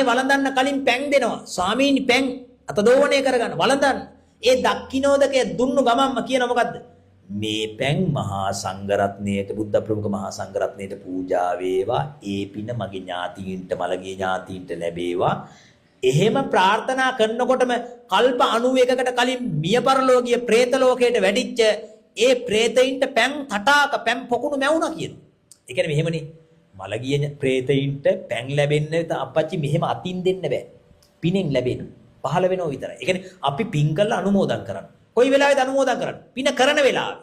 දානේ වළඳන්න කලින් පැන් දෙනවා. ස්වාමීනි පැන් අත දෝවණය කරගන්න වළඳන්න. ඒ දක්ඛිනෝදකය දුන්නු ගමන්ම කියන මොකද්ද? මේ පැන් මහා සංඝරත්නයට බුද්ධ ප්‍රමුඛ මහා සංඝරත්නයට පූජා වේවා. ඒ පින මගේ ඥාතීන්ට මළගිය ඥාතීන්ට ලැබේවා. එහෙම ප්‍රාර්ථනා කරනකොටම කල්ප 91කට කලින් මිය පරලෝකීය പ്രേත ලෝකයට වැඩිච්ච ඒ പ്രേතයින්ට පැන් තටාක පැන් පොකුණු මැවුණා කියනවා. ඒ කියන්නේ මෙහෙමනේ මළගිය പ്രേතයින්ට පැන් ලැබෙන්න අපච්චි මෙහෙම අතින් දෙන්න බෑ. පිනෙන් ලැබෙන පහළ වෙනව විතරයි. ඒ කියන්නේ අපි පින් කරලා අනුමෝදන් කරන්න. කොයි වෙලාවෙද අනුමෝදන් කරන්න? පින කරන වෙලාවෙ.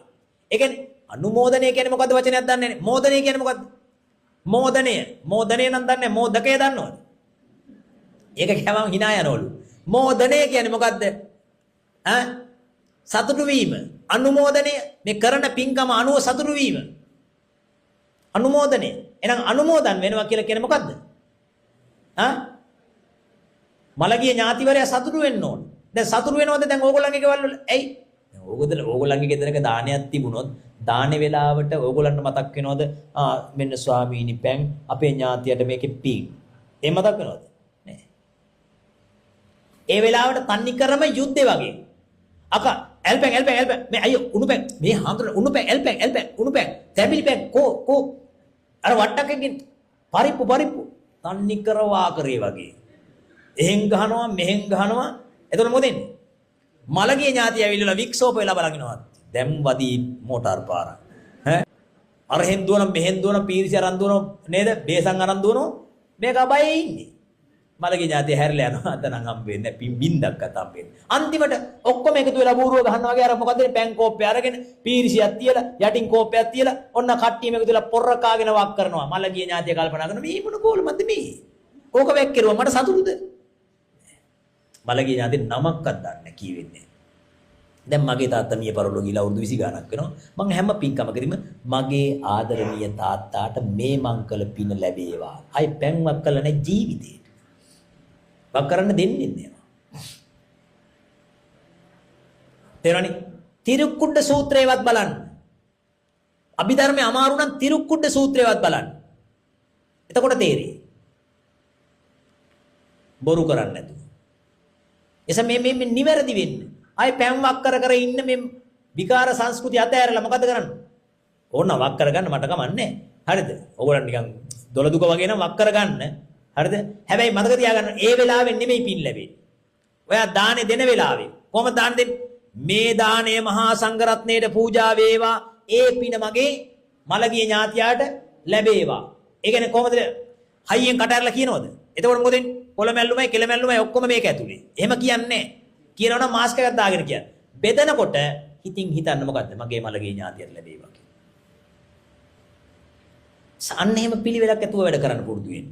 ඒ කියන්නේ අනුමෝදනය කියන්නේ මොකද්ද වචනයක් දන්නේ නැහැ. මෝදනය කියන්නේ මොකද්ද? මෝදනය. මෝදනය නම් දන්නේ නැහැ. මෝදකය දන්නවද? ඒක කියවම hina යනවලු. මෝදනය කියන්නේ මොකද්ද? සතුටු වීම. අනුමෝදනය මේ කරන පින්කම අනුව සතුටු වීම. අනුමෝදනය. එහෙනම් අනුමෝදන් වෙනවා කියලා කියන්නේ මොකද්ද? මළගිය ඥාතිවරයා සතුටු වෙන්න ඕන. දැන් සතුටු වෙනවද දැන් ඕගොල්ලන්ගේ ගෙවල් වල? ඇයි? දැන් ඕගොල්ලන්ගේ ගෙදරක දානයක් තිබුණොත් දානේ වෙලාවට ඕගොල්ලන්ට මතක් වෙනවද? මෙන්න ස්වාමීනි පැන් අපේ ඥාතියට මේකේ පින්. ඒ මතක් වෙනවද? නෑ. ඒ වෙලාවට තන්නි කරම යුද්ධේ වගේ. අකා එල්පෙන් මේ අයියෝ උණු පැන් මේ හාමුදුර උණු පැන් එල්පෙන් උණු පැන් තැඹිලි පැන් කෝ අර වට්ටකකින් පරිප්පු තන්නි කරවා කරේ වගේ. එහෙන් ගහනවා මෙහෙන් ගහනවා. එතකොට මොකද වෙන්නේ? මළගිය ඥාතිය ඇවිල්ලා වික්ෂෝප වෙලා බලනවා. දැන් වදී මෝටාර් පාර. අර හෙන් දුවන මෙහෙන් දුවන පීරිසි අරන් දුවන නේද? බේසන් අරන් දුවන මේක අබයේ ඉන්නේ. මළගිය ඥාතිය හැරිලා යනවා. අද නම් හම්බෙන්නේ නැහැ. බින්දක් ගත හම්බෙන්නේ. අන්තිමට ඔක්කොම එකතු වෙලා බූරුව ගහනවා වගේ අර මොකද පැන් කෝප්පය අරගෙන පීරිසියක් තියලා යටින් කෝප්පයක් තියලා ඔන්න කට්ටියම එකතු වෙලා පොර කාගෙන වක් කරනවා. මළගිය ඥාතිය කල්පනා කරනවා මේ මොන ගෝලමද මේ? ඕක වැක් කෙරුවා මට සතුටුද? මළගිය ඥාති නමක්වත් දන්නේ කීවෙන්නේ. දැන් මගේ තාත්තා මිය පරලෝ ගිහලා අවුරුදු 20 ගණක් වෙනවා. මම හැම පින්කමකදීම මගේ ආදරණීය තාත්තාට මේ මං කළ පින ලැබේවා. අයි පැන්වක් කළ නැ ජීවිතේ. වක් කරන්න දෙන්නේ නැහැ. තේරෙනවනේ? තිරුක්කුඩ සූත්‍රයවත් බලන්න. අභිධර්මයේ අමාරු නම් තිරුක්කුඩ සූත්‍රයවත් බලන්න. එතකොට තේරෙයි. බොරු කරන්නේ නැතුව. එස මේ නිවැරදි වෙන්න. ආයි පැන් වක් කර ඉන්න මේ විකාර සංස්කෘතිය අතහැරලා මොකද කරන්නේ? ඕන වක් කරගන්න මට කමන්නේ. හරිද? ඕගොල්ලන් නිකන් දොළ දුක වගේ නම් වක් කරගන්න. හරිද? හැබැයි මතක තියාගන්න ඒ වෙලාවෙන් නෙමෙයි පින් ලැබෙන්නේ. ඔයා දානේ දෙන වෙලාවේ කොහොමද දාන දෙන්නේ? මේ දාණය මහා සංඝරත්නයට පූජා වේවා. ඒ පින මගේ මළගිය ඥාතියාට ලැබේවා. ඒ කියන්නේ කොහොමද? හයියෙන් කට ඇරලා කියනවද? එතකොට මොකද වෙන්නේ? කොළ මැල්ලුමයි කෙල මැල්ලුමයි ඔක්කොම මේක ඇතුලේ. එහෙම කියන්නේ කියනවා නම් මාස්ක් එකක් දාගෙන කියන්න. බෙදනකොට හිතින් හිතන්න මොකද්ද? මගේ මළගේ ඥාතියට ලැබේවා කියලා. අන්න එහෙම පිළිවෙලක් ඇතුව වැඩ කරන්න පුරුදු වෙන්න.